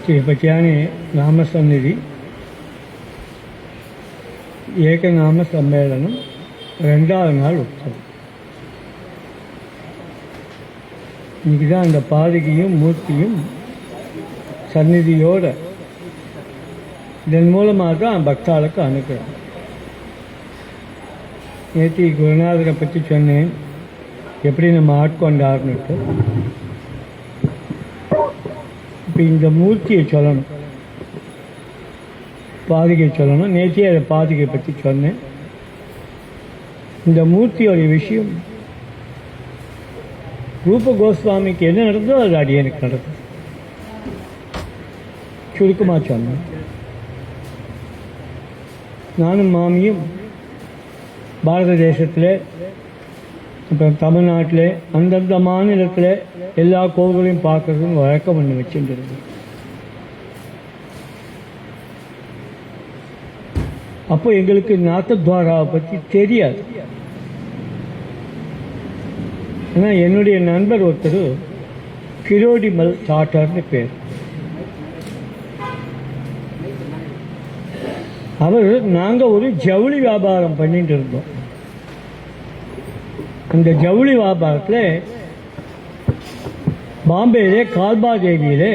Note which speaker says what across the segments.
Speaker 1: శ్రీపత్యాని నామసన్నిధి ఏకనామ సమ్మేళనం 2வது நாள் உற்சவம். இன்றைக்கி தான் அந்த பாதுகையும் மூர்த்தியும் சந்நிதியோடு இதன் மூலமாக தான் பக்தாளுக்கு அனுப்புகிறோம். நேற்று குருநாதரை பற்றி சொன்னேன், எப்படி நம்ம ஆட்கொண்டார்னுட்டு. இப்போ இந்த மூர்த்தியை சொல்லணும், பாதுகை சொல்லணும். நேற்றே அதை பாதுகை பற்றி சொன்னேன். இந்த மூர்த்தியோடைய விஷயம் ரூப கோஸ்வாமிக்கு என்ன நடந்ததோ அது அடியனுக்கு நடந்தது. சுருக்கமாக சொன்னேன். நானும் மாமியும் பாரத தேசத்தில், அப்புறம் தமிழ்நாட்டில், அந்தந்த மாநிலத்தில் எல்லா கோவில்களையும் பார்க்குறதுன்னு வழக்கம் பண்ணி வச்சுருந்தது. அப்போ எங்களுக்கு நாத்தத்வாராவை பற்றி தெரியாது. ஆனால் என்னுடைய நண்பர் ஒருத்தர் கிரோடிமல் சாட்டார்னு பேர். அவர் நாங்கள் ஒரு ஜவுளி வியாபாரம் பண்ணிட்டு இருந்தோம். அந்த ஜவுளி வியாபாரத்தில் பாம்பேயிலே கால்பாதேவியிலே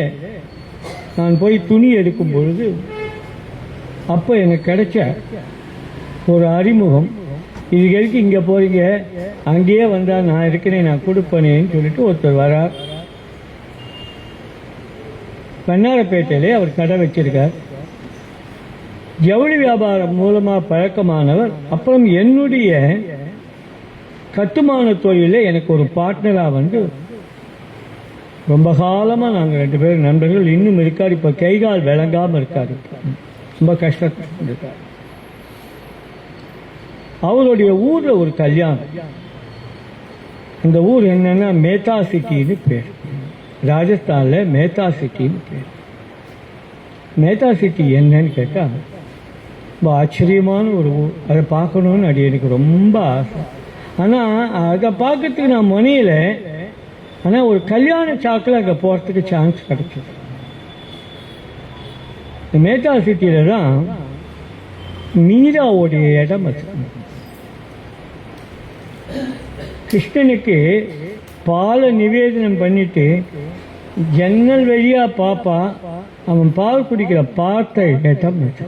Speaker 1: நான் போய் துணி எடுக்கும் பொழுது அப்போ எனக்கு கிடைச்ச ஒரு அறிமுகம். இதுக்கு இங்கே போகிறீங்க, அங்கேயே வந்தால் நான் இருக்கிறேன், நான் கொடுப்பேனேன்னு சொல்லிட்டு ஒருத்தர் வரார். பன்னாரப்பேட்டையிலே அவர் கடை வச்சிருக்கார். ஜவுளி வியாபாரம் மூலமாக பழக்கமானவர். அப்புறம் என்னுடைய கட்டுமான தொழிலில் எனக்கு ஒரு பார்ட்னராக வந்து ரொம்ப காலமாக நாங்கள் 2 பேரும் நண்பர்கள். இன்னும் இருக்கார். இப்போ கைகால் விளங்காமல் இருக்கார், ரொம்ப கஷ்டப்பட்டு இருக்கார். அவருடைய ஊரில் ஒரு கல்யாணம். அந்த ஊர் என்னன்னா மேத்தா சிட்டின்னு பேர். ராஜஸ்தானில் மேத்தா சிட்டின்னு பேர். மேத்தா சிட்டி என்னன்னு கேட்டால் ரொம்ப ஆச்சரியமான ஒரு ஊர். அதை பார்க்கணுன்னு அது எனக்கு ரொம்ப ஆசை. ஆனால் அதை பார்க்கறதுக்கு நான் முனையில. ஆனால் ஒரு கல்யாண சாக்கில் அங்கே போகிறதுக்கு சான்ஸ் கிடைச்சது. இந்த மேத்தா சிட்டியில் தான் மீராவுடைய இடம் அது. கிருஷ்ணனுக்கு பாலை நிவேதனம் பண்ணிட்டு ஜன்னல் வழியாக பாப்பா அவன் பால் குடிக்கிற பார்த்த இடம் அது.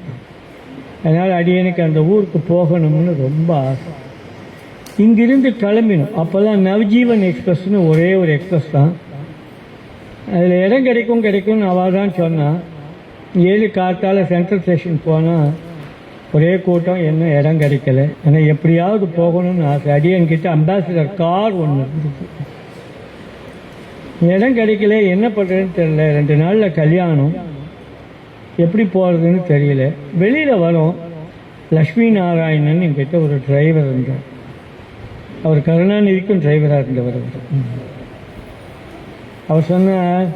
Speaker 1: அதனால் அடியனுக்கு அந்த ஊருக்கு போகணும்னு ரொம்ப ஆசை. இங்கிருந்து கிளம்பினோம். அப்போல்லாம் நவஜீவன் எக்ஸ்பிரஸ்னு ஒரே ஒரு எக்ஸ்பிரஸ் தான். அதில் இடம் கிடைக்கும்னு அவள் தான் சொன்னான். 7 காத்தால் சென்ட்ரல் ஸ்டேஷன் போனால் ஒரே கூட்டம், என்ன இடம் கிடைக்கல. ஏன்னா எப்படியாவது போகணும்னு ஆசை. அடியன்கிட்ட அம்பாசிடர் கார் ஒன்று இருந்துச்சு. இடம் கிடைக்கல, என்ன பண்ணுறதுன்னு தெரியல. 2 நாளில் கல்யாணம், எப்படி போகிறதுன்னு தெரியல. வெளியில் வரோம். லக்ஷ்மி நாராயணன் என்கிட்ட ஒரு டிரைவர் இருந்தார். அவர் கருணாநிதிக்கும் டிரைவராக இருந்தவர். அவர் சொன்னார்,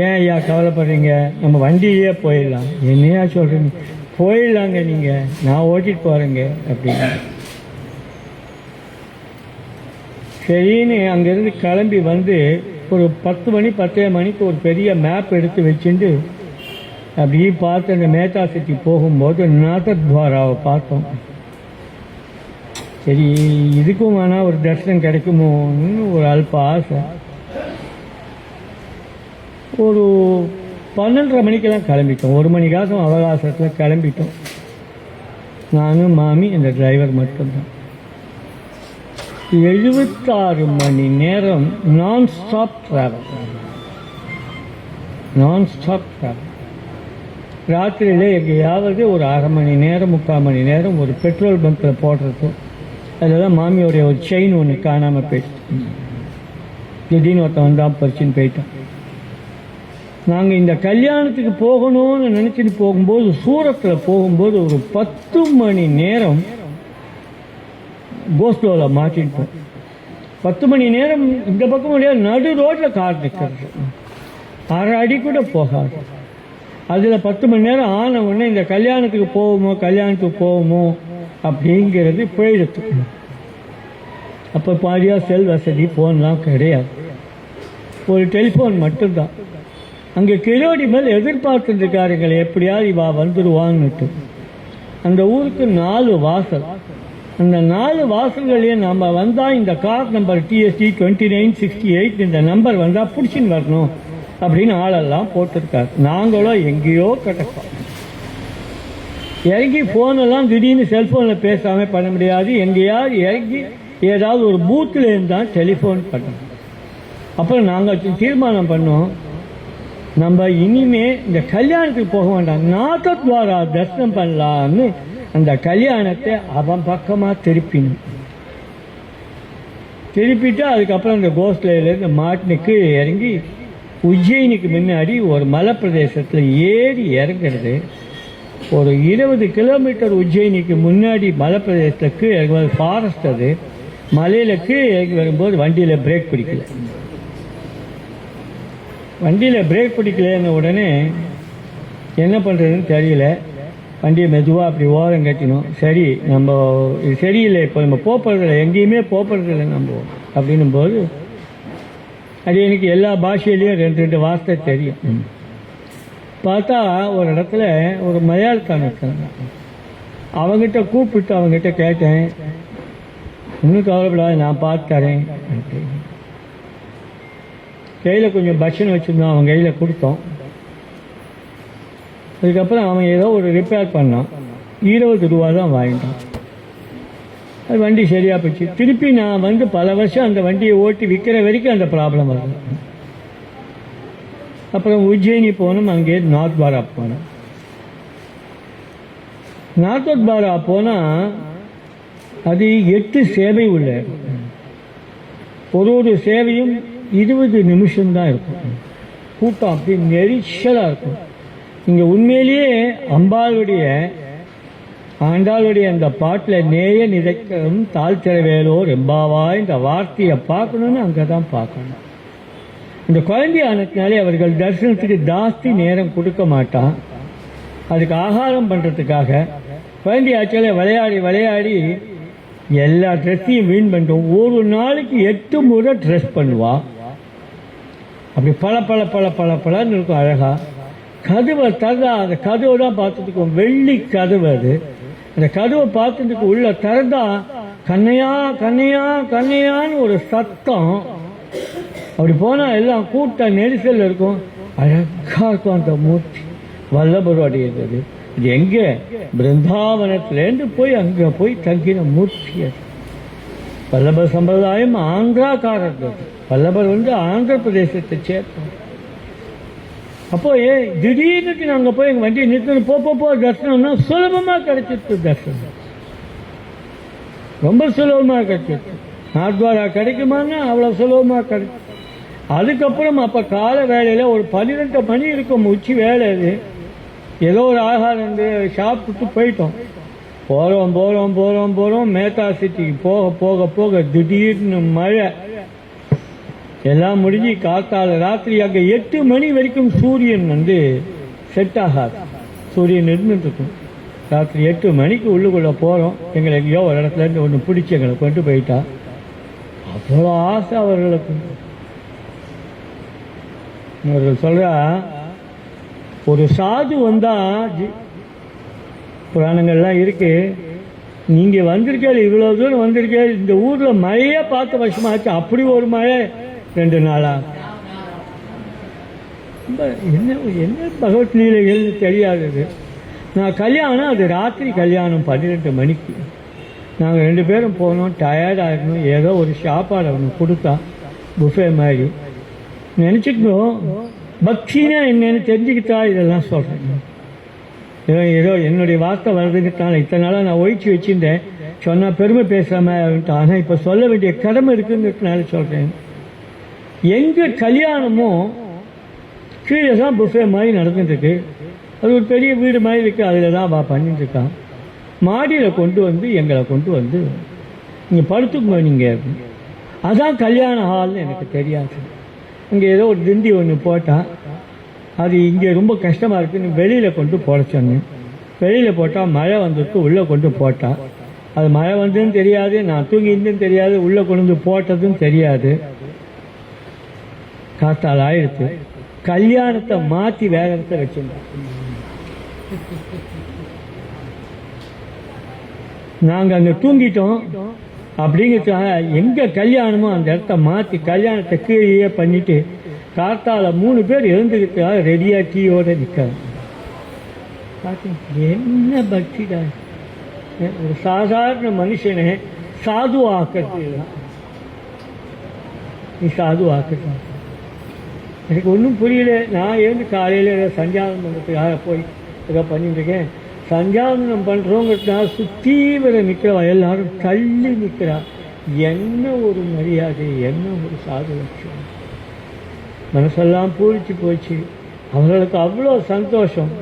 Speaker 1: ஏன் ஐயா கவலைப்படுறீங்க, நம்ம வண்டியிலே போயிடலாம். என்னையா சொல்கிறீங்க, போயிடலாங்க, நீங்கள் நான் ஓட்டிகிட்டு போகிறேங்க அப்படின்னு. சரின்னு அங்கேருந்து கிளம்பி வந்து ஒரு 10 மணி 10 மணிக்கு ஒரு பெரிய மேப் எடுத்து வச்சுட்டு அப்படியே பார்த்து அந்த மேத்தா சிட்டி போகும்போது நாத்தத்வாராவை பார்த்தோம். சரி, இதுக்கும் வேணால் ஒரு தரிசனம் கிடைக்குமோன்னு ஒரு அல்ப ஆசை. ஒரு 12:30 மணிக்கெல்லாம் கிளம்பிட்டோம். 1 மணி காசம் அவகாசத்தில் கிளம்பிட்டோம். நானும் மாமி, இந்த டிரைவர் மட்டும்தான். 76 மணி நேரம் நான் ஸ்டாப் ட்ராவல். ராத்திரியில் எங்கேயாவது ஒரு 1/2 மணி நேரம் 3/4 மணி நேரம் ஒரு பெட்ரோல் பங்க்கில் போடுறது. அதில் தான் மாமியோடைய ஒரு செயின் ஒன்று காணாமல் போயிடுச்சு. திடீர்னு ஒருத்தன் வந்தால் பறிச்சுன்னு போயிட்டான். நாங்கள் இந்த கல்யாணத்துக்கு போகணும்னு நினச்சிட்டு போகும்போது, சூரத்தில் போகும்போது ஒரு 10 மணி நேரம் கோஸ்லோவில் மாட்டிட்டோம். 10 மணி நேரம் இந்த பக்கம் முடியாது, நடு ரோட்டில் கார் நிற்கிறது, 1/2 அடி கூட போகாது. அதில் 10 மணி நேரம் ஆன உடனே இந்த கல்யாணத்துக்கு போவோமோ அப்படிங்கிறது போயிடுது. அப்போ பாதியாக செல் வசதி, ஃபோன்லாம் கிடையாது. ஒரு டெலிஃபோன் மட்டும்தான். அங்கே கிலோடி மேல் எதிர்பார்த்துருக்காருங்களே எப்படியாவது இவா வந்துடுவான்னுட்டு. அந்த ஊருக்கு 4 வாசல். அந்த 4 வாசல்களையும் நம்ம வந்தால் இந்த கார் நம்பர் TST 2968 இந்த நம்பர் வந்தால் பிடிச்சின்னு வரணும் அப்படின்னு ஆளெல்லாம் போட்டிருக்காரு. நாங்களும் எங்கேயோ கிடப்போம். இறங்கி ஃபோனெல்லாம் திடீர்னு செல்ஃபோனில் பேசாமல் பண்ண முடியாது. எங்கேயாவது இறங்கி ஏதாவது ஒரு பூத்தில் இருந்தால் டெலிஃபோன் பண்ணணும். அப்புறம் நாங்கள் தீர்மானம் பண்ணோம், நம்ம இனிமே இந்த கல்யாணத்துக்கு போக வேண்டாம், நாதத்வாரா தரிசனம் பண்ணலான்னு அந்த கல்யாணத்தை அவன் பக்கமாக திருப்பிட்டு அதுக்கப்புறம் அந்த கோஸ்லேருந்து மாட்டினுக்கு இறங்கி உஜ்ஜயினிக்கு முன்னாடி ஒரு மலை பிரதேசத்தில் ஏறி இறங்குறது. ஒரு 20 கிலோமீட்டர் உஜ்ஜயினிக்கு முன்னாடி மலை பிரதேசத்துக்கு இறங்குவது ஃபாரஸ்ட். அது மலையிலக்கு இறங்கி வரும்போது வண்டியில் பிரேக் பிடிக்கல. வண்டியில் பிரேக் பிடிக்கலன்னு உடனே என்ன பண்ணுறதுன்னு தெரியல. வண்டியை மெதுவாக அப்படி ஓரம் கட்டினோம். சரி நம்ம இது சரியில்லை, இப்போ நம்ம போகிறதில்ல, எங்கேயுமே போகிறதில்லை நம்ம அப்படின்னும் போது அது எனக்கு எல்லா பாஷையிலையும் 2 வார்த்தை தெரியும். பார்த்தா ஒரு இடத்துல ஒரு மலையாளக்காரன் இருக்காங்க. அவங்ககிட்ட கூப்பிட்டு அவங்ககிட்ட கேட்டேன், இன்னும் கவலைப்படாது நான் பார்த்து தரேன். கையில் கொஞ்சம் பட்சன் வச்சுருந்தோம், அவன் கையில் கொடுத்தோம். அதுக்கப்புறம் அவன் ஏதோ ஒரு ரிப்பேர் பண்ணான், 20 ரூபா தான் வாங்கிட்டான். அது வண்டி சரியாக போச்சு. திருப்பி நான் வந்து பல வருஷம் அந்த வண்டியை ஓட்டி விற்கிற வரைக்கும் அந்த ப்ராப்ளம் வருது. அப்புறம் உஜ்ஜயினி போனோம், அங்கே நாத்வாரா போனோம். நாத்வாரா போனால் அது 8 சேவை உள்ள. ஒரு சேவையும் 20 நிமிஷம்தான் இருக்கும். கூட்டம் அப்படி நெரிசலாக இருக்கும். இங்கே உண்மையிலேயே ஆண்டாளுடைய அந்த பாட்டில் நேய நிதைக்கும் தாழ்த்திர வேலோர் எம்பாவாய் இந்த வார்த்தையை பார்க்கணுன்னு அங்கே தான் பார்க்கணும். இந்த குழந்தை ஆனத்தினாலே அவர்கள் தரிசனத்துக்கு ஜாஸ்தி நேரம் கொடுக்க மாட்டான். அதுக்கு ஆகாரம் பண்ணுறதுக்காக குழந்தை ஆச்சால விளையாடி எல்லா ட்ரெஸ்ஸையும் வீண் பண்ணிட்டோம். ஒரு நாளைக்கு 8 முறை ட்ரெஸ் பண்ணுவா. அப்படி பல இருக்கும் அழகா. கதவை திறந்தா அந்த கதவை தான் பார்த்துட்டுக்கும், வெள்ளி கதவு அது. அந்த கதவை பார்த்துட்டு உள்ள திறந்தா கண்ணையா கண்ணையா கண்ணையான்னு ஒரு சத்தம். அப்படி போனால் எல்லாம் கூட்ட நெரிசல் இருக்கும். அழகா இருக்கும் அந்த மூர்த்தி. வல்லபருடையது. இது எங்கே? பிருந்தாவனத்திலேருந்து போய் அங்கே போய் தங்கின மூர்த்தி அது. வல்லபர் சம்பிரதாயம் ஆந்திராக்காரர்கள். வல்லபர் வந்து ஆந்திர பிரதேசத்தை சேர்த்தோம். அப்போ திடீர்னு நாங்கள் போய் எங்கள் வண்டியை நிறுத்தணும், போ தரிசனம்னா சுலபமாக கிடைச்சிட்டு தரிசனம். ரொம்ப சுலபமாக கிடைச்சிட்டு. நாத்வாரா கிடைக்குமான்னா அவ்வளோ சுலபமாக கிடைக்கும். அதுக்கப்புறம் அப்போ கால வேலையில் ஒரு 12 மணி இருக்கும், உச்சி வேலை. அது ஏதோ ஒரு ஆகாரம் வந்து சாப்பிட்டு போயிட்டோம். போகிறோம் மேத்தா சிட்டிக்கு போக திடீர்னு மழை. எல்லாம் முடிஞ்சு காத்தால ராத்திரி அங்கே 8 மணி வரைக்கும் சூரியன் வந்து செட் ஆகாது. சூரியன் இருந்துருக்கும். ராத்திரி 8 மணிக்கு உள்ளுக்குள்ளே போகிறோம். எங்களை எங்கேயோ ஒரு இடத்துலேருந்து ஒன்று பிடிச்சி எங்களை கொண்டு போயிட்டா. அவ்வளோ ஆசை அவர்களுக்கு. அவர்கள் சொல்கிறா, ஒரு சாது வந்தால் புராணங்கள்லாம் இருக்கு, நீங்கள் வந்திருக்கேன், இவ்வளோ தூரம் வந்திருக்கேன், இந்த ஊரில் மழையே பார்த்த வருஷமாச்சு, அப்படி ஒரு மழை 2 நாளா. என்ன பகவத் லீலைகள்னு தெரியாதது. நான் கல்யாணம், அது ராத்திரி கல்யாணம் 12 மணிக்கு. நாங்கள் 2 பேரும் போனோம். டயர்டாக இருக்கணும். ஏதோ ஒரு சாப்பாடு ஒன்று கொடுத்தா, புஃபே மாதிரி. நினச்சிக்கணும் பக்தினா என்னன்னு தெரிஞ்சுக்கிட்டா இதெல்லாம் சொல்கிறேன். ஏதோ என்னுடைய வார்த்தை வருதுங்கிறதுனால இத்தனை நாளாக நான் ஒழிச்சு வச்சுருந்தேன். சொன்னால் பெருமை பேசாம. ஆனால் இப்போ சொல்ல வேண்டிய கடமை இருக்குங்கிறதுனால சொல்கிறேன். எங்கள் கல்யாணமும் கீழே தான் புஃபே மாதிரி நடந்துட்டுருக்கு. அது ஒரு பெரிய வீடு மாதிரி இருக்குது, அதில் தான் பண்ணிட்டுருக்கான். மாடியில் கொண்டு வந்து எங்களை கொண்டு வந்து இங்கே படுத்துக்குங்க நீங்கள். அதான் கல்யாண ஹால்னு எனக்கு தெரியாது. இங்கே ஏதோ ஒரு திண்டி ஒன்று போட்டால் அது இங்கே ரொம்ப கஷ்டமாக இருக்குதுன்னு வெளியில் கொண்டு போட சொன்னேன். வெளியில் போட்டால் மழை வந்துட்டு உள்ளே கொண்டு போட்டால் அது மழை வந்ததுன்னு தெரியாது, நான் தூங்கியிருந்துன்னு தெரியாது, உள்ளே கொண்டு வந்து போட்டதும் தெரியாது. காத்தால் ஆயிடுச்சு. கல்யாணத்தை மாற்றி வேற இடத்த வச்சிருந்தோம். நாங்கள் அங்கே தூங்கிட்டோம் அப்படிங்கிறதுக்காக எங்கே கல்யாணமோ அந்த இடத்த மாற்றி கல்யாணத்தை கீழே பண்ணிட்டு காத்தால 3 பேர் எழுந்துக்கிறதுக்காக ரெடியாக டீயோடு நிற்கிறாங்க. பார்த்தீங்க என்ன பக்திடா! ஒரு சாதாரண மனுஷனை சாது ஆக்கிறது தான். நீ சாது ஆக்கிறது எனக்கு ஒன்றும் புரியல. நான் எழுந்து காலையில் சஞ்சாவனம் பண்ணுறதுக்காக போய் ஏதோ பண்ணிட்டுருக்கேன். சஞ்சாவனம் பண்ணுறோங்கிறதுனால சுற்றி வர நிற்கிறவா எல்லாரும் தள்ளி நிற்கிறா. என்ன ஒரு மரியாதை, என்ன ஒரு சாது லட்சம்! மனசெல்லாம் பூரிச்சு போச்சு. அவர்களுக்கு அவ்வளோ சந்தோஷம்.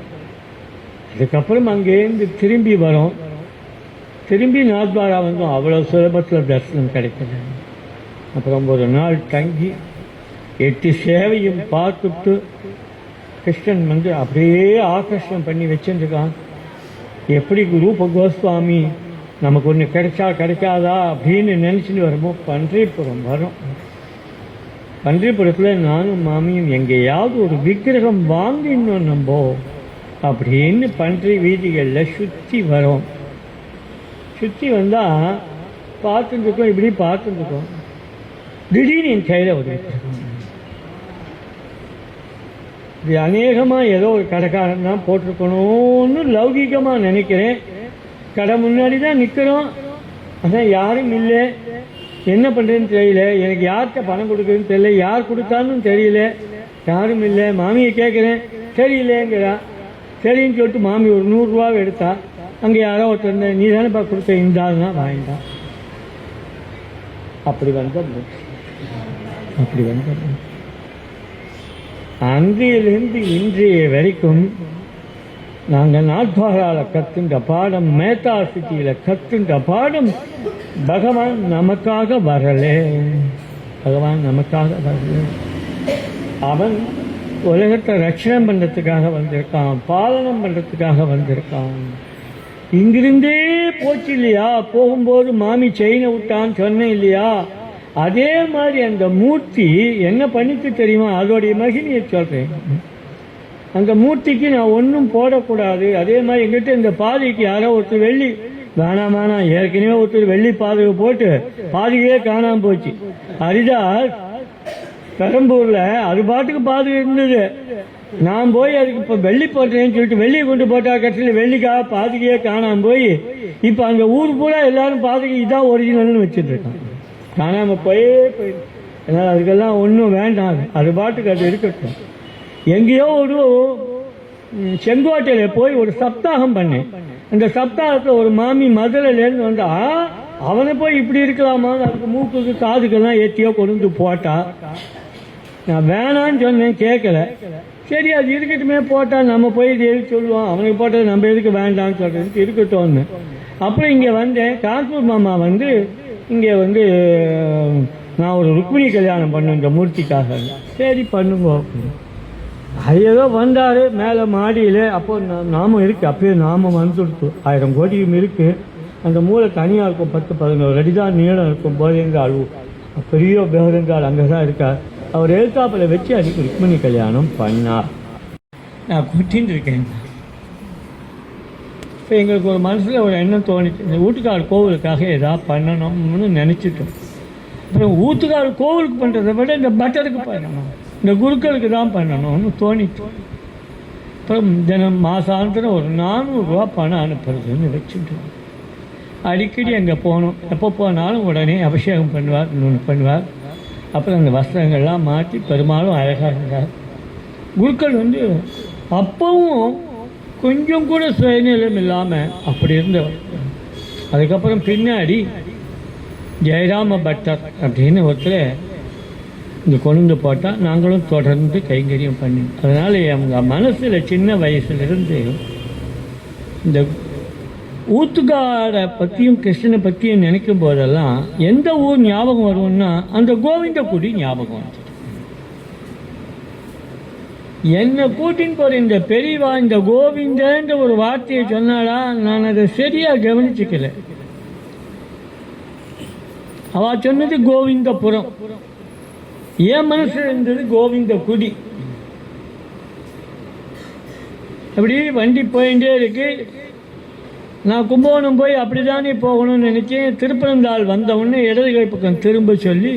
Speaker 1: அதுக்கப்புறம் அங்கேருந்து திரும்பி வரோம். திரும்பி நாத்வாரா வந்தோம். அவ்வளோ சுலபத்தில் தரிசனம் கிடைக்கல. அப்புறம் ஒரு நாள் தங்கி 8 சேவையும் பார்த்துட்டு கிருஷ்ணன் வந்து அப்படியே ஆகர்ஷணம் பண்ணி வச்சுருக்கான். எப்படி ரூப கோஸ்வாமி நமக்கு ஒன்று கிடைக்காதா அப்படின்னு நினச்சிட்டு வரும்போது பன்றிபுரம் வரோம். பன்றிபுரத்தில் நானும் மாமியும் எங்கேயாவது ஒரு விக்கிரகம் வாங்கினோம் நம்ப அப்படின்னு பன்றி வீதிகளில் சுற்றி வரோம். சுற்றி வந்தால் பார்த்துருக்கோம், இப்படி பார்த்துருக்கோம். திடீர்னு என் கையில் ஒரு விக்கிரகம். இது அநேகமாக ஏதோ ஒரு கடைக்காரன் தான் போட்டிருக்கணும்னு லௌகிகமாக நினைக்கிறேன். கடை முன்னாடி தான் நிற்கிறோம். அதான் யாரும் இல்லை. என்ன பண்ணுறதுன்னு தெரியல. எனக்கு யார்கிட்ட பணம் கொடுக்குறதுன்னு தெரியல. யார் கொடுத்தான்னு தெரியல. யாரும் இல்லை. மாமியை கேட்குறேன், தெரியலேங்கிறா. சரின்னு சொல்லிட்டு மாமி ஒரு 100 ரூபாவை எடுத்தா. அங்கே யாரோ ஒருத்தர் இருந்த, நீ தானேப்பா கொடுத்த, இந்த ஆள்னா வாங்கிட்டான். அப்படி வந்த அன்றையிலிருந்து இன்றைய வரைக்கும் நாங்கள் நாட்பாரால் கற்றுன்ற பாடம், மேத்தா சிட்டியில் கற்றுன்ற பாடம் பகவான் நமக்காக வரலே. பகவான் நமக்காக வரல. அவன் உலகத்தை ரட்சணம் பண்ணுறதுக்காக வந்திருக்கான், பாலனம் பண்ணுறதுக்காக வந்திருக்கான். இங்கிருந்தே போச்சு இல்லையா? போகும்போது மாமி செயினை விட்டான்னு சொன்னேன் இல்லையா? அதே மாதிரி அந்த மூர்த்தி என்ன பண்ணிட்டு தெரியுமா? அதோடைய மகிமையை சொல்கிறேன். அந்த மூர்த்திக்கு நான் ஒன்றும் போடக்கூடாது. அதே மாதிரி எங்கிட்ட இந்த பாதைக்கு யாரோ ஒருத்தர் வெள்ளி வேணாம், ஏற்கனவே ஒருத்தர் வெள்ளி பாதையை போட்டு பாதையே காணாமல் போச்சு. ஹரிதாஸ் பெரம்பூரில் அது பாட்டுக்கு பாதை இருந்தது. நான் போய் அதுக்கு இப்போ வெள்ளி போட்டேன்னு சொல்லிட்டு வெள்ளியை கொண்டு போட்டா கட்சியில் வெள்ளிக்காக பாதைக்கையே காணாமல் போய் இப்போ அங்கே ஊர் பூரா எல்லாரும் பாதைக்கு இதான் ஒரிஜினல்னு வச்சுட்டு இருக்காங்க. காணாமல் போயிடுது. அதனால் அதுக்கெல்லாம் ஒன்றும் வேண்டாம். அது பாட்டுக்கு அது இருக்கட்டும். எங்கேயோ ஒரு செங்கோட்டையில் போய் ஒரு சப்தாகம் பண்ணேன். அந்த சப்தாகத்தில் ஒரு மாமி மதுரையிலேருந்து வந்தா அவனை போய் இப்படி இருக்கலாமா? அதுக்கு மூக்குக்கு காதுக்கெல்லாம் ஏற்றியோ கொண்டு போட்டா. நான் வேணான்னு சொன்னேன், கேட்கல. சரி அது இருக்கட்டுமே, போட்டால் நம்ம போய் இது எதுக்கு சொல்லுவோம், அவனுக்கு போட்டது நம்ம எதுக்கு வேண்டாம்னு சொல்கிறதுக்கு இருக்கட்டும்னு. அப்புறம் இங்கே வந்தேன். கான்பூர் மாமா வந்து இங்கே வந்து நான் ஒரு ருக்மிணி கல்யாணம் பண்ணேன் இந்த மூர்த்திக்காக. சரி பண்ணுங்க. அது ஏதோ வந்தார் மேலே மாடியில். அப்போ நாமம் இருக்குது. அப்பயே நாமம் வந்துடுத்து. 1000 கோடியும் இருக்குது. அந்த மூளை தனியாக இருக்கும். 10-11 அடி தான் நீளம் இருக்கும். போதேங்கால் பெரிய பேருங்கால் அங்கே தான் இருக்கார். அவர் எழுத்தாப்பில் வச்சு அதுக்கு ருக்மிணி கல்யாணம் பண்ணார். நான் குட்டின்னு இருக்கேன். இப்போ எங்களுக்கு ஒரு மனசில் ஒரு எண்ணம் தோணிச்சு, இந்த ஊத்துக்காடு கோவிலுக்காக ஏதாவது பண்ணணும்னு நினச்சிட்டோம். அப்புறம் ஊத்துக்காடு கோவிலுக்கு பண்ணுறதை விட இந்த பட்டருக்கு பண்ணணும், இந்த குருக்களுக்கு தான் பண்ணணும்னு தோணிச்சு. அப்புறம் தினம் மாசாந்திரம் ஒரு 400 ரூபா பணம் அனுப்புறதுன்னு வச்சுட்டோம். அடிக்கடி அங்கே போகணும். எப்போ போனாலும் உடனே அபிஷேகம் பண்ணுவார், இன்னொன்று பண்ணுவார். அப்புறம் அந்த வஸ்திரங்கள்லாம் மாற்றி பெரும்பாலும் அழகாக இருந்தார். குருக்கள் வந்து அப்பவும் கொஞ்சம் கூட சுயநலம் இல்லாமல் அப்படி இருந்தவர். அதுக்கப்புறம் பின்னாடி ஜெயராம பட்டர் அப்படின்னு ஒருத்தர் இங்கே கொண்டு போட்டால் நாங்களும் தொடர்ந்து கைங்கரியம் பண்ணி. அதனால் அவங்க மனசில் சின்ன வயசுலேருந்து இந்த ஊத்துக்காடை பற்றியும் கிருஷ்ணனை பற்றியும் நினைக்கும் போதெல்லாம் எந்த ஊர் ஞாபகம் வரும்னா அந்த கோவிந்தகுடி ஞாபகம் வந்து. என்னை கூட்டின்னு போகிற இந்த பெரியவா இந்த கோவிந்தன்ற ஒரு வார்த்தையை சொன்னாடா, நான் அதை சரியாக கவனிச்சுக்கல. அவள் சொன்னது கோவிந்தபுரம், என் மனசில் இருந்தது கோவிந்தகுடி. அப்படி வண்டி போயிட்டே இருக்கு. நான் கும்பகோணம் போய் அப்படி தானே போகணும்னு நினச்சேன். திருப்பனந்தாள் வந்தவுடனே இடது கை பக்கம் திரும்ப சொல்லி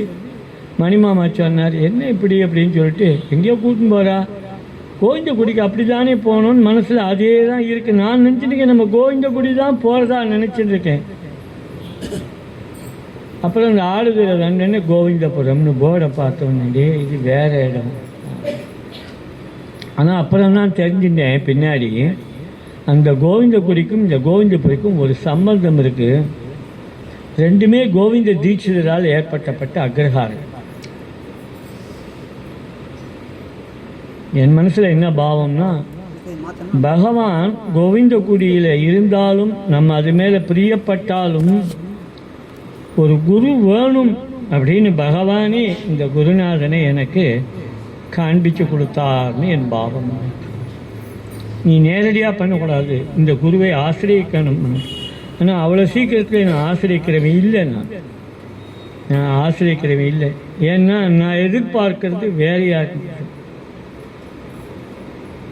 Speaker 1: மணிமாமா சொன்னார், என்ன இப்படி அப்படின்னு சொல்லிட்டு, எங்கேயோ கூட்டின்னு போகிறா, கோவிந்தகுடிக்கு அப்படி தானே போகணும்னு மனசில் அதே தான் இருக்குது. நான் நினச்சிட்டுருக்கேன் நம்ம கோவிந்தகுடி தான் போகிறதா நினச்சிட்டு இருக்கேன். அப்புறம் இந்த ஆடுதுறை வந்தோடனே கோவிந்தபுரம்னு போர்டை பார்த்தோன்னே இது வேறு இடம். ஆனால் அப்புறம் தான் தெரிஞ்சுட்டேன் பின்னாடி அந்த கோவிந்தகுடிக்கும் இந்த கோவிந்தபுரிக்கும் ஒரு சம்பந்தம் இருக்குது. ரெண்டுமே கோவிந்த தீட்சிதரால் ஏற்பட்டப்பட்ட அக்ரஹாரம். என் மனசில் என்ன பாவம்னா, பகவான் கோவிந்தகுடியில் இருந்தாலும் நம்ம அது மேலே பிரியப்பட்டாலும் ஒரு குரு வேணும் அப்படின்னு பகவானே இந்த குருநாதனை எனக்கு காண்பிச்சு கொடுத்தார்னு என் பாவம். நீ நேரடியாக பண்ணக்கூடாது, இந்த குருவை ஆசிரியக்கணும். ஆனால் அவ்வளோ சீக்கிரத்தில் நான் ஆசிரியக்கிறவன் இல்லை. நான் ஆசிரியக்கிறவன் இல்லை. ஏன்னா நான் எதிர்பார்க்கறது வேறையாக.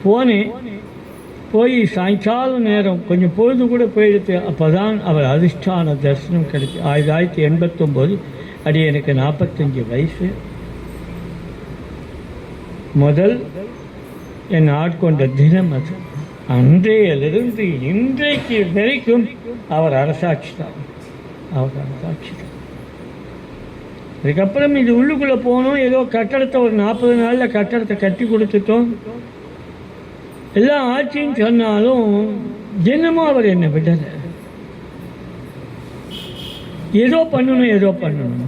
Speaker 1: போனேன், போய் சாயங்காலம் நேரம் கொஞ்சம் பொழுது கூட போயிடுத்து. அப்போ தான் அவர் அதிஷ்டான தரிசனம் கிடைச்சி. 1989 அடி எனக்கு 45 வயசு. முதல் என் ஆட்கொண்ட தினம் அது. அன்றையிலிருந்து இன்றைக்கு வரைக்கும் அவர் அரசாட்சி தான். அவர் அரசாட்சி தான். அதுக்கப்புறம் இது உள்ளுக்குள்ளே போனோம். ஏதோ கட்டடத்தை ஒரு 40 நாளில் கட்டடத்தை கட்டி கொடுத்துட்டோம். எல்லாம் ஆட்சின்னு சொன்னாலும் தினமும் அவர் என்னை விடலை. ஏதோ பண்ணணும்.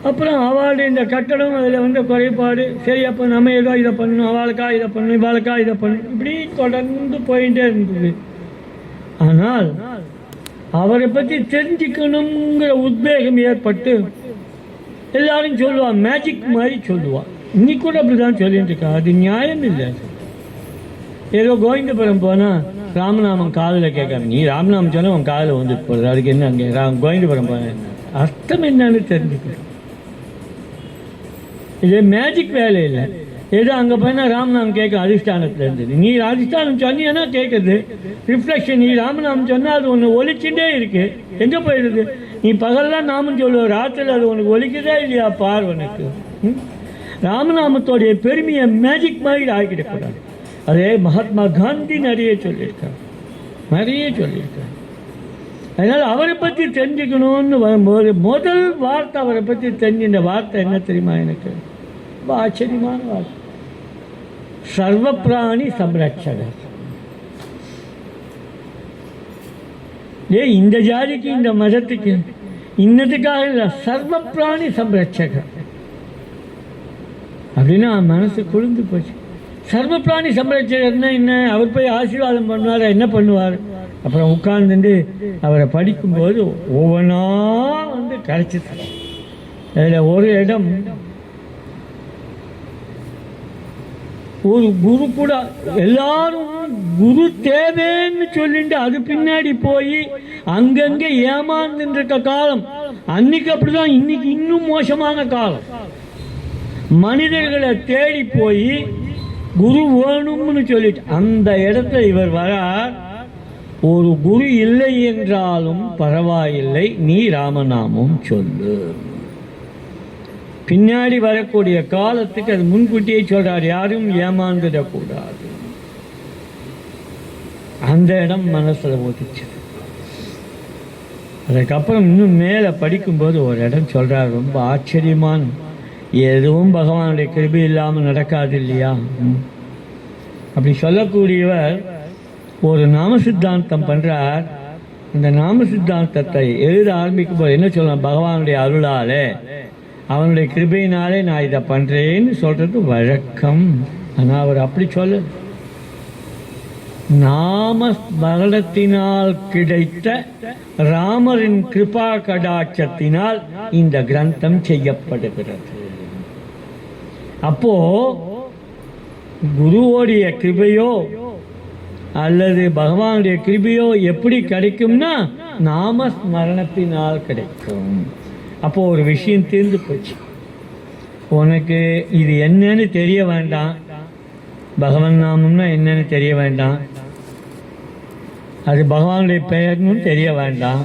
Speaker 1: அப்புறம் அவளுடைய இந்த கட்டடம் அதில் வந்து குறைபாடு. சரி, அப்போ நம்ம ஏதோ இதை பண்ணணும், அவளுக்கா இதை பண்ணணும், இவாளுக்கா இதை பண்ணணும், இப்படி தொடர்ந்து போயிட்டே இருந்தது. ஆனால் அவரை பற்றி தெரிஞ்சுக்கணுங்கிற உத்வேகம் ஏற்பட்டு எல்லாரும் சொல்லுவாள், மேஜிக் மாதிரி சொல்லுவாள். இன்னைக்கு கூட அப்படி தான் சொல்லிட்டு இருக்கா. அது நியாயம் இல்லை. ஏதோ கோவிந்தபுரம் போனால் ராமநாமம் காதில் கேட்காம, நீ ராமநாமம் சொன்னால் உன் காதில் வந்துட்டு போகிறது, அதுக்கு என்ன அங்கே கோவிந்தபுரம் போன அர்த்தம் என்னன்னு தெரிஞ்சுக்கணும். இது மேஜிக் வேலை இல்லை. ஏதோ அங்கே போனால் ராமநாமம் கேட்க அதிஷ்டானத்தில் இருந்தது. நீ அதிஷ்டானம் சொன்னீங்கன்னா கேட்குது ரிஃப்ளெக்ஷன். நீ ராமநாமம் சொன்னால் அது ஒன்று ஒலிச்சுட்டே இருக்கு. எங்கே போயிடுது? நீ பகல்லாம் நாமம் சொல்லுவ, ராத்திரில் அது உனக்கு ஒலிக்குதா இல்லையா பார். உனக்கு ராமநாமத்தோடைய பெருமையை மேஜிக் மாதிரி ஆகிடக்கூடாது. அதே மகாத்மா காந்தி நிறைய சொல்லியிருக்கார். அதனால் அவரை பற்றி தெரிஞ்சுக்கணும்னு வரும்போது முதல் வார்த்தை அவரை பற்றி தெரிஞ்சின்ற வார்த்தை என்ன தெரியுமா? எனக்கு ரொம்ப ஆச்சரியமான வார்த்தை. சர்வ பிராணி சம்ரட்சகர். இந்த ஜாதிக்கு இந்த மதத்துக்கு இன்னதுக்காக இல்லை, சர்வ பிராணி சம்ரட்சகர் அப்படின்னா மனசு குளிர்ந்து போச்சு. சர்வ பிராணி சம்ரட்சகர்னா என்ன? அவர் போய் ஆசீர்வாதம் பண்ணுவார், என்ன பண்ணுவார்? அப்புறம் உட்கார்ந்துட்டு அவரை படிக்கும்போது ஒவ்வொன்றா வந்து கிடைச்சிது. அதில் ஒரு இடம், ஒரு குரு கூட எல்லாரும் குரு தேவைன்னு சொல்லிட்டு அது பின்னாடி போய் அங்கங்கே ஏமாந்துட்டு இருக்க காலம். அன்னைக்கு அப்படிதான், இன்னைக்கு இன்னும் மோசமான காலம். மனிதர்களை தேடி போய் குரு வேணும்னு சொல்லிட்டு அந்த இடத்துல இவர் வரார். ஒரு குரு இல்லை என்றாலும் பரவாயில்லை, நீ ராமநாமம் சொல்லு. பின்னாடி வரக்கூடிய காலத்துக்கு அது முன்கூட்டியே சொல்றார், யாரும் ஏமாந்துடக்கூடாது. அந்த இடம் மனசுல ஓதிச்சு. அதுக்கப்புறம் இன்னும் மேலே படிக்கும்போது ஒரு இடம் சொல்றார், ரொம்ப ஆச்சரியமான, எதுவும் பகவானுடைய கிருபை இல்லாமல் நடக்காது இல்லையா. அப்படி சொல்லக்கூடியவர் ஒரு நாம சித்தாந்தம் பண்ணுறார். இந்த நாம சித்தாந்தத்தை எழுத ஆரம்பிக்கும் போது என்ன சொல்லலாம்? பகவானுடைய அருளாலே அவனுடைய கிருபையினாலே நான் இதை பண்ணுறேன்னு சொல்கிறது வழக்கம். ஆனால் அவர் அப்படி சொல்ல, நாம ஸ்மரணத்தினால் கிடைத்த ராமரின் கிருபா கடாட்சத்தினால் இந்த கிரந்தம் செய்யப்படுகிறது. அப்போ குருவோடைய கிருபையோ அல்லது பகவானுடைய கிருபையோ எப்படி கிடைக்கும்னா நாம ஸ்மரணத்தினால் கிடைக்கும். அப்போ ஒரு விஷயம் தீர்ந்து போச்சு. உனக்கு இது என்னன்னு தெரிய வேண்டாம், பகவன் நாமம்னா என்னன்னு தெரிய வேண்டாம், அது பகவானுடைய பெயர்னு தெரிய வேண்டாம்,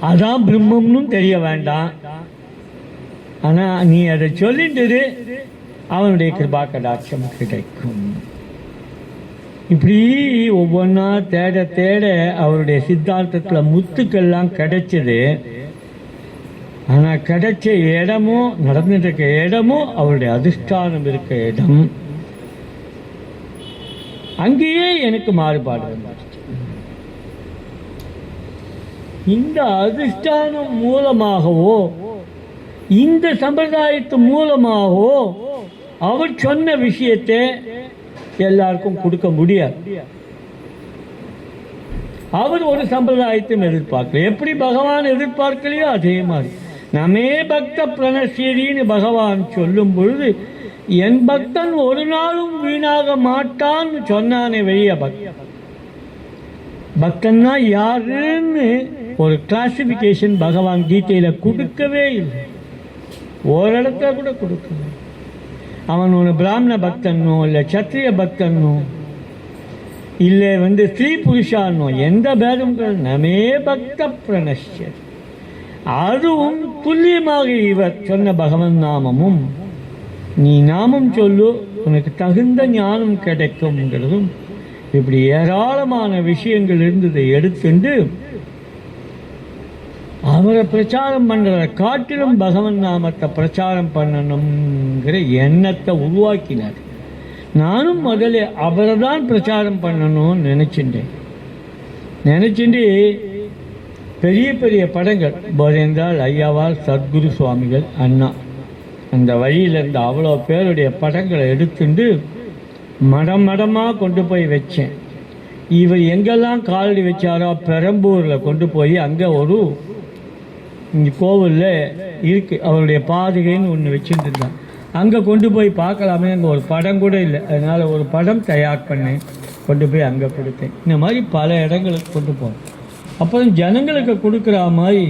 Speaker 1: அதான் பிரம்மம்னு தெரிய வேண்டாம். ஆனால் நீ அதை சொல்லிட்டு அவனுடைய கிருபா கடாட்சம் கிடைக்கும். இப்படி ஒவ்வொன்றா தேட தேட அவருடைய சித்தாந்தத்தில் முத்துக்கெல்லாம் கிடைச்சது. ஆனால் கிடைச்ச இடமோ நடந்துட்டு இருக்க இடமோ அவருடைய அதிஷ்டானம் இருக்க இடம். அங்கேயே எனக்கு மாறுபாடு வந்துருச்சு. இந்த அதிஷ்டானம் மூலமாகவோ இந்த சம்பிரதாயத்து மூலமாகவோ அவர் சொன்ன விஷயத்தை எல்லாருக்கும் கொடுக்க முடியாது. அவர் ஒரு சம்பிரதாயத்தையும் எதிர்பார்க்கல. எப்படி பகவான் எதிர்பார்க்கலையோ அதே மாதிரி நமே பக்த பிரணசீரின்னு பகவான் சொல்லும் பொழுது என் பக்தன் ஒரு நாளும் வீணாக மாட்டான்னு சொன்னானே வெளிய பக்தன்னா யாருன்னு ஒரு கிளாசிபிகேஷன் பகவான் கீதையில கொடுக்கவே இல்லை. ஓரிடத்துல கூட கொடுக்கவே. அவன் ஒரு பிராமண பக்தனோ இல்லை சத்திரிய பக்தனோ இல்லை ஸ்ரீ புருஷானோ எந்த பேதம் நமே பக்த பிரணஷ்யர். அதுவும் துல்லியமாக இவர் சொன்ன பகவன் நாமமும் நீ நாமம் சொல்லு உனக்கு தகுந்த ஞானம் கிடைக்கும்ங்கிறதும் இப்படி ஏராளமான விஷயங்கள் இருந்ததை எடுத்துட்டு அவரை பிரச்சாரம் பண்ணுறதை காட்டிலும் பகவன் நாமத்தை பிரச்சாரம் பண்ணணுங்கிற எண்ணத்தை உருவாக்கினார். நானும் முதல்ல அவரை தான் பிரச்சாரம் பண்ணணும்னு நினச்சிட்டு பெரிய பெரிய படங்கள் போதேந்தால் ஐயாவால் சத்குரு சுவாமிகள் அண்ணா அந்த வழியில் இருந்த அவ்வளோ பேருடைய படங்களை எடுத்துட்டு மடம் மடமாக கொண்டு போய் வச்சேன். இவர் எங்கெல்லாம் காலடி வச்சாரோ பெரம்பூரில் கொண்டு போய் அங்கே ஒரு இங்கே கோவிலில் இருக்குது அவருடைய பாதுகைன்னு ஒன்று வச்சுட்டு இருந்தான். அங்கே கொண்டு போய் பார்க்கலாமே, அங்கே ஒரு படம் கூட இல்லை. அதனால் ஒரு படம் தயார் பண்ணேன், கொண்டு போய் அங்கே கொடுத்தேன். இந்த மாதிரி பல இடங்களுக்கு கொண்டு போனேன். அப்புறம் ஜனங்களுக்கு கொடுக்குற மாதிரி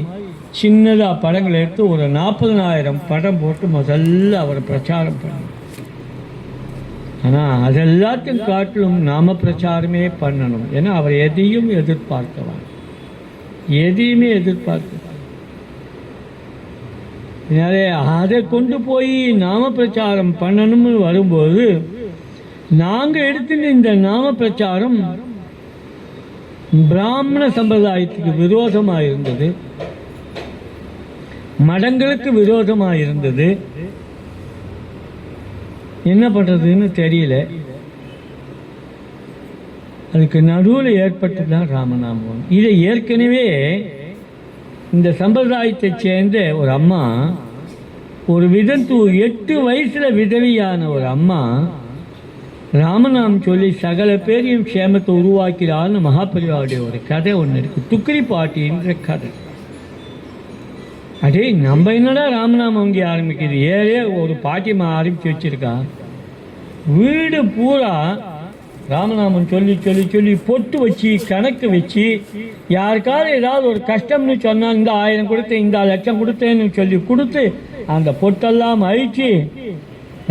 Speaker 1: சின்னதாக படங்களை எடுத்து ஒரு 40,000 படம் போட்டு முதல்ல அவரை பிரச்சாரம் பண்ணேன். ஆனால் அதெல்லாத்தையும் காட்டிலும் நாம பிரச்சாரமே பண்ணணும். ஏன்னா அவர் எதையும் எதிர்பார்க்கலாம், எதையுமே எதிர்பார்க்க. அதனாலே அதை கொண்டு போய் நாம பிரச்சாரம் பண்ணணும்னு வரும்போது நாங்கள் எடுத்துட்டு இந்த நாம பிரச்சாரம் பிராமண சம்பிரதாயத்துக்கு விரோதமாக இருந்தது, மடங்களுக்கு விரோதமாக இருந்தது. என்ன பண்ணுறதுன்னு தெரியல. அதுக்கு நடுவில் ஏற்பட்டு தான் ராமநாமம். இதை ஏற்கனவே இந்த சம்பிரதாயத்தை சேர்ந்த ஒரு அம்மா, ஒரு விதத்து 8 வயசில் விதவியான ஒரு அம்மா ராமநாமம் சொல்லி சகல பேரையும் க்ஷேமத்தை உருவாக்கிறான்னு மகாபரிவாவுடைய ஒரு கதை ஒன்று இருக்குது, துக்கிரி பாட்டின்ற கதை. அடே நம்ம என்னடா ராமநாமம் இங்கே ஆரம்பிக்குது, ஏழே ஒரு பாட்டியம்மா ஆரம்பித்து வச்சுருக்கா. வீடு பூரா ராமநாமம் சொல்லி சொல்லி சொல்லி பொட்டு வச்சு கணக்கு வச்சு யாருக்காவது ஏதாவது ஒரு கஷ்டம்னு சொன்னால் இந்த 1000 கொடுத்தேன், இந்த 1,00,000 கொடுத்தேன்னு சொல்லி கொடுத்து அந்த பொட்டெல்லாம் அழிச்சு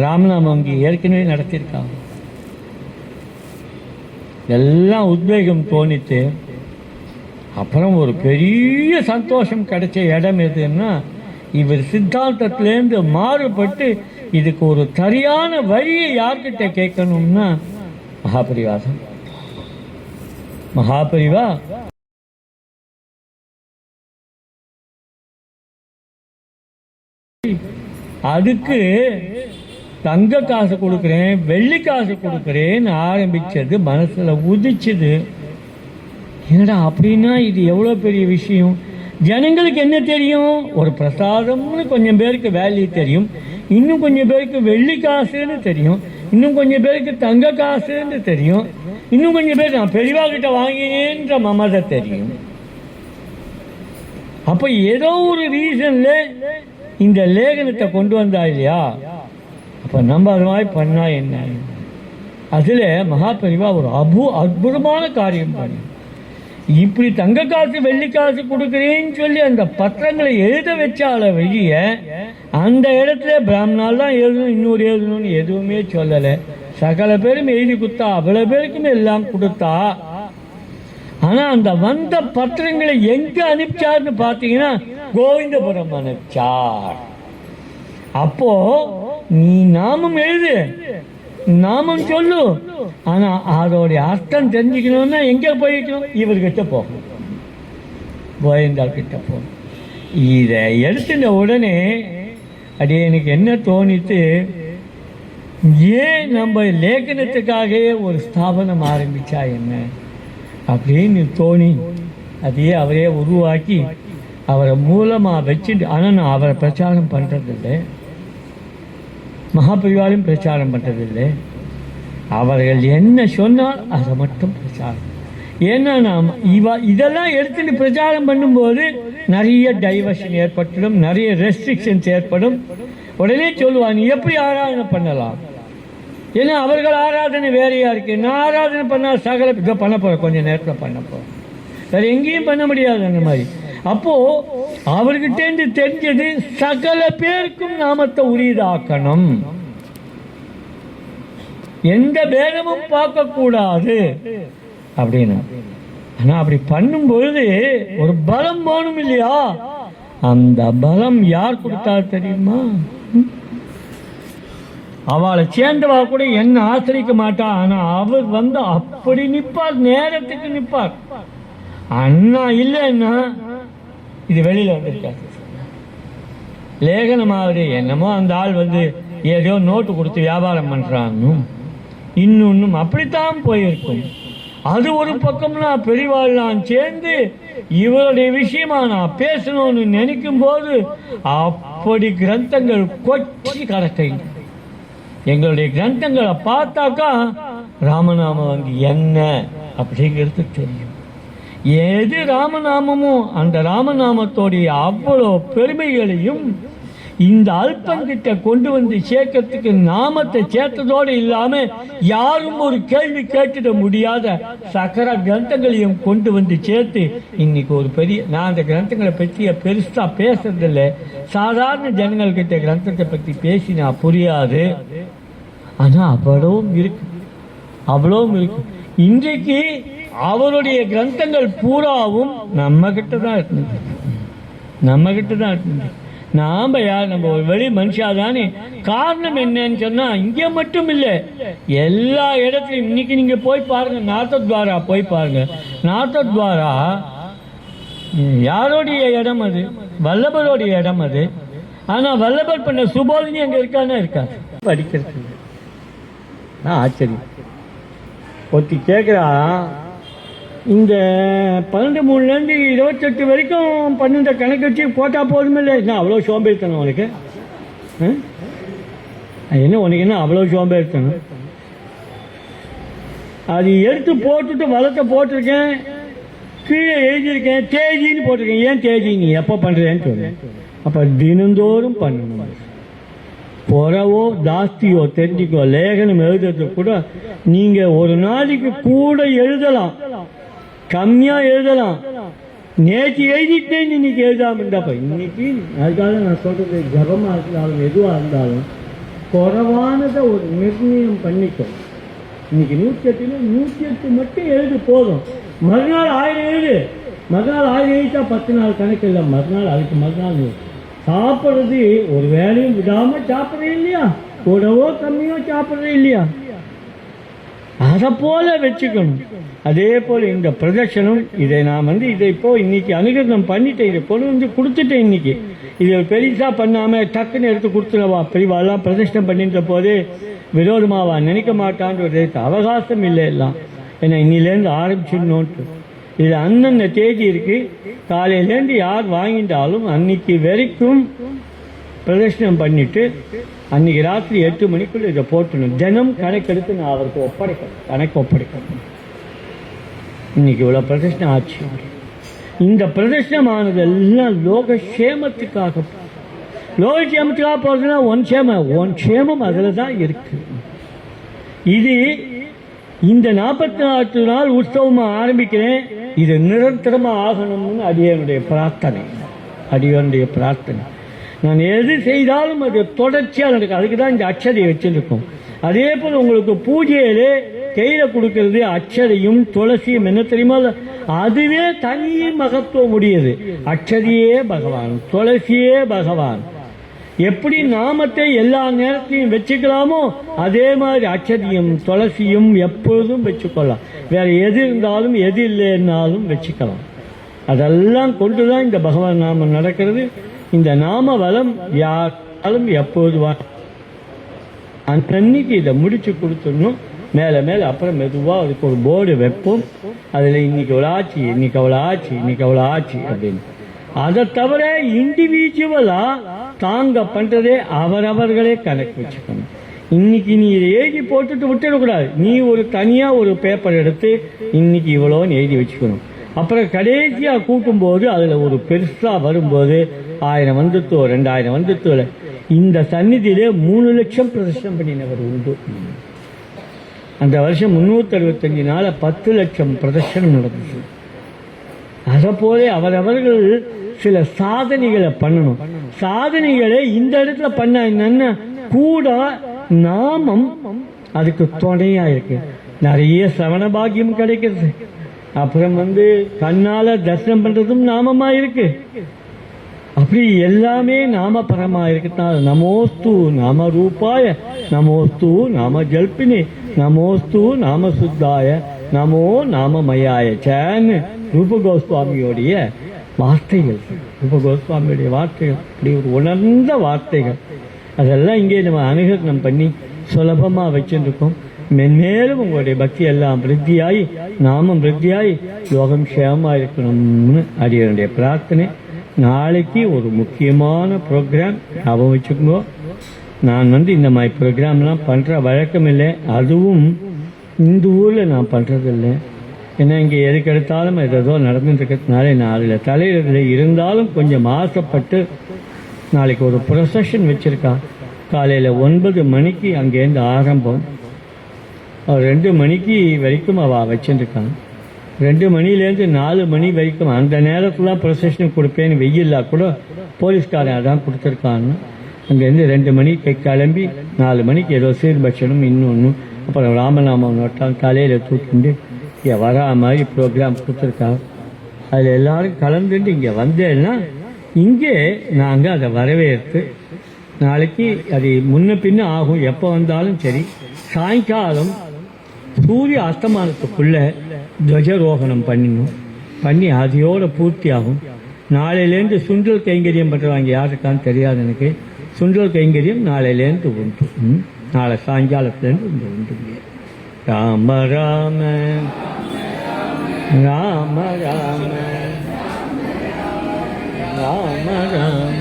Speaker 1: ராமநாமம் இங்கே ஏற்கனவே நடத்தியிருக்காங்க. எல்லாம் உத்வேகம் தோணித்து அப்புறம் ஒரு பெரிய சந்தோஷம் கிடைச்ச இடம் எதுன்னா, இவர் சித்தாந்தத்திலேருந்து மாறுபட்டு இதுக்கு ஒரு சரியான வழியை யார்கிட்ட கேட்கணும்னா மகாபரிவாசம். மகாபரிவா அதுக்கு தங்க காசு கொடுக்குறேன், வெள்ளி காசு கொடுக்குறேன்னு ஆரம்பிச்சது மனசுல உதிச்சுது. என்னடா அப்படின்னா இது எவ்வளோ பெரிய விஷயம். ஜனங்களுக்கு என்ன தெரியும், ஒரு பிரசாதம்னு கொஞ்சம் பேருக்கு வேல்யூ தெரியும், இன்னும் கொஞ்சம் பேருக்கு வெள்ளி காசுன்னு தெரியும், இன்னும் கொஞ்சம் பேருக்கு தங்க காசுன்னு தெரியும், இன்னும் கொஞ்சம் பேர் நான் பெரியவா கிட்ட வாங்கினேன்ற மமதை தெரியும். அப்போ ஏதோ ஒரு ரீசன்ல இந்த லேகனத்தை கொண்டு வந்தா இல்லையா, அப்போ நம்ம அது மாதிரி பண்ணா என்ன. அதில் மகாபரிவா ஒரு அற்புதமான காரியம் பண்ணி இப்படி தங்க காசு வெள்ளி காசு கொடுக்குறேன்னு சொல்லி அந்த பத்திரங்களை எழுத வச்சால வெளிய அந்த இடத்துல பிராமணால் தான் எழுதணும், இன்னொரு எழுதணும்னு எதுவுமே சொல்லலை. சகல பேரும் எழுதி கொடுத்தா, அவ்வளோ பேருக்குமே எல்லாம் கொடுத்தா. ஆனால் அந்த வந்த பத்திரங்களை எங்கே அனுப்பிச்சார்னு பார்த்தீங்கன்னா கோவிந்தபுரம் அனுப்பிச்சார். அப்போ நீ நாமம் எழுது, நாமம் சொல்லு, ஆனா அதோடைய அர்த்தம் தெரிஞ்சுக்கணும்னா எங்க போயிக்கணும்? இவர்கிட்ட போகணும், கோவிந்தால் கிட்ட போகணும். இதை எடுத்துட்ட உடனே அது எனக்கு என்ன தோணித்து, ஏன் நம்ம லேಖனத்துக்காகவே ஒரு ஸ்தாபனம் ஆரம்பிச்சா என்ன அப்படின்னு தோணி அதையே அவரே உருவாக்கி அவரை மூலமாக வச்சுட்டு. ஆனால் நான் அவரை பிரச்சாரம் பண்ணுறதில்லை, மகாபரிவாரையும் பிரச்சாரம் பண்ணுறதில்லை. அவர்கள் என்ன சொன்னால் அதை மட்டும் பிரச்சாரம். ஏன்னா நாம் இதெல்லாம் எடுத்துட்டு பிரச்சாரம் பண்ணும்போது நிறைய டைவர்ஷன் ஏற்பட்டுடும், நிறைய ரெஸ்ட்ரிக்ஷன்ஸ் ஏற்படும். உடனே சொல்லுவாங்க எப்படி ஆராதனை பண்ணலாம், ஏன்னா அவர்கள் ஆராதனை வேறையா இருக்கு. நான் ஆராதனை பண்ணால் சகல இதை பண்ண போகிறேன், கொஞ்சம் நேரத்தில் பண்ண போகிறேன், வேறு எங்கேயும் பண்ண முடியாது அந்த மாதிரி. அப்போது அவர்கிட்டேருந்து தெரிஞ்சது சகல பேருக்கும் நாமத்தை உரியதாக்கணும், எந்த பேதமும் பார்க்கக்கூடாது அப்படின்னு. ஆனால் அப்படி பண்ணும்பொழுது ஒரு பலம் வேணும் இல்லையா? அந்த பலம் யார் கொடுத்தா தெரியுமா? அவளை சேர்ந்தவா கூட என்ன ஆசிரிக்க மாட்டா, ஆனால் அவர் வந்து அப்படி நிற்பார், நேரத்துக்கு நிற்பார். அண்ணா இல்லைன்னா இது வெளியில் வந்திருக்காது. லேகனமாவது என்னமோ அந்த ஆள் வந்து ஏதோ நோட்டு கொடுத்து வியாபாரம் பண்ணுறான்னு இன்னொன்னும் அப்படித்தான் போயிருக்கும். அது ஒரு பக்கம்னா பெரியவாள்லாம் சேர்ந்து இவருடைய விஷயமா நான் பேசணும்னு நினைக்கும் போது அப்படி கிரந்தங்கள் கொச்சி கடக்கைங்க. எங்களுடைய கிரந்தங்களை பார்த்தாக்கா ராமநாமம் வந்து என்ன அப்படிங்கிறது தெரியும். எது ராமநாமமோ அந்த ராமநாமத்தோடைய அவ்வளோ பெருமைகளையும் இந்த அல்பங்கிட்ட கொண்டு வந்து சேர்க்கறதுக்கு நாமத்தை சேர்த்ததோடு இல்லாமல் யாரும் ஒரு கேள்வி கேட்டுட முடியாத சகல கிரந்தங்களையும் கொண்டு வந்து சேர்த்து இன்னைக்கு ஒரு பெரிய, நான் அந்த கிரந்தங்களை பற்றி பெருசாக பேசுறதில்லை, சாதாரண ஜனங்கள்கிட்ட கிரந்தத்தை பற்றி பேசினா புரியாது. ஆனால் அவ்வளவும் இருக்கு, அவ்வளவும் இருக்கு. இன்றைக்கு அவருடைய கிரந்தங்கள் பூராவும் நம்ம கிட்ட தான் இருந்தது, நம்ம கிட்ட தான் இருந்தது. நாம் யார், நம்ம ஒரு வெளி மனுஷாதானே. காரணம் என்னன்னு சொன்னால் இங்கே மட்டும் இல்லை, எல்லா இடத்துலையும் இன்னைக்கு நீங்கள் போய் பாருங்கள், நாத்தத்வாரா போய் பாருங்கள். நாத்தத்வாரா யாரோடைய இடம்? அது வல்லபருடைய இடம் அது. ஆனால் வல்லபர் பண்ண சுபோதினி அங்கே இருக்கானா? இருக்காது, படிக்கிறது. ஆச்சரியம். ஒருத்தி கேட்குறா, இந்த 12 28 வரைக்கும் பண்ணுற கணக்கு வச்சு போட்டால் போதுமே இல்லை, என்ன அவ்வளோ சோம்பேறித்தனம் உனக்கு? என்ன உனக்கு என்ன அவ்வளோ சோம்பேறித்தனம்? அது எடுத்து போட்டுட்டு வளத்தை போட்டிருக்கேன், கீழே எழுதியிருக்கேன், தேதின்னு போட்டிருக்கேன். ஏன் தேதி நீ எப்போ பண்ணுறேன்னு சொல்லுவேன். அப்போ தினந்தோறும் பண்ணணும். புறவோ ஜாஸ்தியோ தெரிஞ்சுக்கோ. லேகனம் எழுதுறது கூட நீங்கள் ஒரு நாளைக்கு கூட எழுதலாம், கம்மியாக எழுதலாம். நேற்று எழுதிட்டேன் இன்னைக்கு எழுதாமல் இருந்தாப்ப இன்னைக்கு. அதுக்காக நான் சொல்கிறது, ஜபமாக இருந்தாலும் எதுவாக இருந்தாலும் குறைவானதை ஒரு நிர்ணயம் பண்ணிக்கும். இன்னைக்கு 108 மட்டும் எழுது போதும். மறுநாள் 1000 எழுது, மறுநாள் 1000 எழுதிட்டா 10 நாள் கணக்கு இல்லை. மறுநாள் அதுக்கு மறுநாள் சாப்பிட்றது ஒரு வேலையும் விடாமல் சாப்பிட்றே இல்லையா? கூடவோ கம்மியோ சாப்பிட்றே இல்லையா? அதை போல வச்சுக்கணும். அதே போல் இந்த பிரதட்சணம், இதை நான் இதை இன்னைக்கு அனுகிரகம் பண்ணிட்டேன், இதை கொண்டு வந்து கொடுத்துட்டேன். இன்னைக்கு இதை பெருசாக பண்ணாமல் டக்குன்னு எடுத்து கொடுத்துடவா பெரியவாலாம் பிரதட்சணம் பண்ணின்ற போதே விரோதமாவா நினைக்க மாட்டான்ற ஒரு அவகாசம் இல்லை எல்லாம். ஏன்னா இன்னிலேருந்து ஆரம்பிச்சிடணுன்ட்டு இது அந்தந்த தேதி இருக்குது. காலையிலேருந்து யார் வாங்கிட்டாலும் அன்னைக்கு வரைக்கும் பிரதர்ஷனம் பண்ணிவிட்டு அன்றைக்கி ராத்திரி 8 மணிக்குள்ளே இதை போட்டணும். தினம் கணக்கெடுத்து நான் அவருக்கு ஒப்படைக்கணும், கணக்கு ஒப்படைக்கணும். இன்றைக்கி இவ்வளோ பிரதர்ஷனம் ஆச்சு. இந்த பிரதர்ஷனமானதெல்லாம் லோகக்ஷேமத்துக்காக, லோகக்ஷேமத்துக்காக போகிறதுனா ஒன் க்ஷேமம் அதில் தான் இருக்குது. இது இந்த 44 நாள் உற்சவமாக ஆரம்பிக்கிறேன். இது நிரந்தரமாக ஆகணும்னு அடியனுடைய பிரார்த்தனை. நான் எது செய்தாலும் அது தொடர்ச்சியாக நடக்கும். அதுக்கு தான் இந்த அட்சதையை வச்சுருக்கோம். அதே போல் உங்களுக்கு பூஜையிலே கையில் கொடுக்கறது அட்சதையும் துளசியும் என்ன தெரியுமா, அதுவே தனி மகத்துவம் உடையது. அட்சதையே பகவான், துளசியே பகவான். எப்படி நாமத்தை எல்லா நேரத்தையும் வச்சுக்கலாமோ அதே மாதிரி அட்சதியும் துளசியும் எப்பொழுதும் வச்சுக்கொள்ளலாம். வேற எது இருந்தாலும் எது இல்லைன்னாலும் வச்சுக்கலாம். அதெல்லாம் கொண்டுதான் இந்த பகவான் நாமம் நடக்கிறது. இந்த நாம வளம் யாராலும் எப்போது அன்னைக்கு இதை முடிச்சு கொடுத்துடணும். மேலே மேலே அப்புறம் மெதுவாக அதுக்கு ஒரு போர்டு வைப்போம். அதில் இன்னைக்கு அவ்வளோ ஆச்சு, இன்னைக்கு அவ்வளோ ஆச்சு, இன்னைக்கு அவ்வளோ ஆச்சு அப்படின்னு. அதை தவிர இண்டிவிஜுவலாக தாங்க பண்ணுறதே அவரவர்களே கணக்கு வச்சுக்கணும். இன்னைக்கு நீ இதை எழுதி போட்டுட்டு விட்டுடக்கூடாது. நீ ஒரு தனியாக ஒரு பேப்பர் எடுத்து இன்னைக்கு இவ்வளோன்னு எழுதி வச்சுக்கணும். அப்புறம் கடைசியாக கூட்டும்போது அதில் ஒரு பெருசாக வரும்போது 1000 வந்துட்டோ 2000 வந்துட்டோ. இந்த சந்நிதியிலே 3 லட்சம் பிரதர்ஷனம் பண்ணினவர் உண்டு. அந்த வருஷம் 365 நாள் 10 லட்சம் பிரதர்ஷனம் நடந்துச்சு. அதை போல அவரவர்கள் சில சாதனைகளை பண்ணணும். சாதனைகளை இந்த இடத்துல பண்ண என்னன்னா கூட நாமம் அதுக்கு துணையா இருக்கு. நிறைய சிரவண பாக்கியம் கிடைக்கிறது. அப்புறம் கண்ணால தரிசனம் பண்றதும் நாமமா இருக்கு. அப்படி எல்லாமே நாமபரமா இருக்கிறதுனால நமோஸ்து நாம ரூபாய, நமோஸ்து நாம ஜல்பினி, நமோஸ்து நாம சுத்தாய, நமோ நாமமயாய சேன்னு ரூபகோஸ்வாமியோடைய வார்த்தைகள். ரூபகோஸ்வாமியுடைய வார்த்தைகள் அப்படி ஒரு உணர்ந்த வார்த்தைகள். அதெல்லாம் இங்கே நம்ம அனுகரணம் பண்ணி சுலபமாக வச்சுருக்கோம். மென்மேலும் உங்களுடைய பக்தி எல்லாம் விருத்தியாகி நாமம் விருத்தியாகி யோகம் க்ஷேமமாக இருக்கணும்னு அடியனுடைய பிரார்த்தனை. நாளைக்கு ஒரு முக்கியமான ப்ரோக்ராம் ஞாபகம் வச்சுக்கோங்க. நான் இந்த மாதிரி ப்ரோக்ராம்லாம் பண்ணுற வழக்கம் இல்லை. அதுவும் இந்த ஊரில் நான் பண்ணுறதில்லை. ஏன்னா இங்கே எதுக்கெடுத்தாலும் ஏதோ நடந்துட்டுருக்கிறதுனால நான் அதில் தலையிடல. இருந்தாலும் கொஞ்சம் ஆசைப்பட்டு நாளைக்கு ஒரு ப்ரொசஷன் வச்சுருக்கான். காலையில் 9 மணிக்கு அங்கேருந்து ஆரம்பம். 2 மணிக்கு வரைக்கும் அவள் வச்சுருக்கான். 2 மணிலேருந்து 4 மணி வரைக்கும் அந்த நேரத்தில் ப்ரொசஷன் கொடுப்பேன்னு வெயில்லா கூட போலீஸ்காரன் அதான் கொடுத்துருக்கான்னு. அங்கேருந்து 2 மணிக்கு கிளம்பி 4 மணிக்கு ஏதோ சீர்பட்சணும் இன்னொன்று அப்புறம் ராமநாமம் நோட்டான் தலையில் தூக்கிண்டு இங்கே வரா மாதிரி ப்ரோக்ராம் கொடுத்துருக்காங்க. அதில் எல்லோரும் கலந்துட்டு இங்கே வந்தேன்னா இங்கே நாங்கள் அதை வரவேற்று நாளைக்கு அது முன்ன பின்ன ஆகும். எப்போ வந்தாலும் சரி சாயங்காலம் சூரிய அஸ்தமானத்துக்குள்ளே துவஜரோகணம் பண்ணி அதையோடு பூர்த்தி ஆகும். நாளையிலேருந்து சுண்டல் கைங்கரியம் பண்ணுறவாங்க யாருக்கான்னு தெரியாது எனக்கு. சுண்டல் கைங்கரியம் நாளையிலேருந்து உண்டு. நாளை சாயங்காலத்துலேருந்து உண்டு. ராம ராம ராம ராம ராம ராம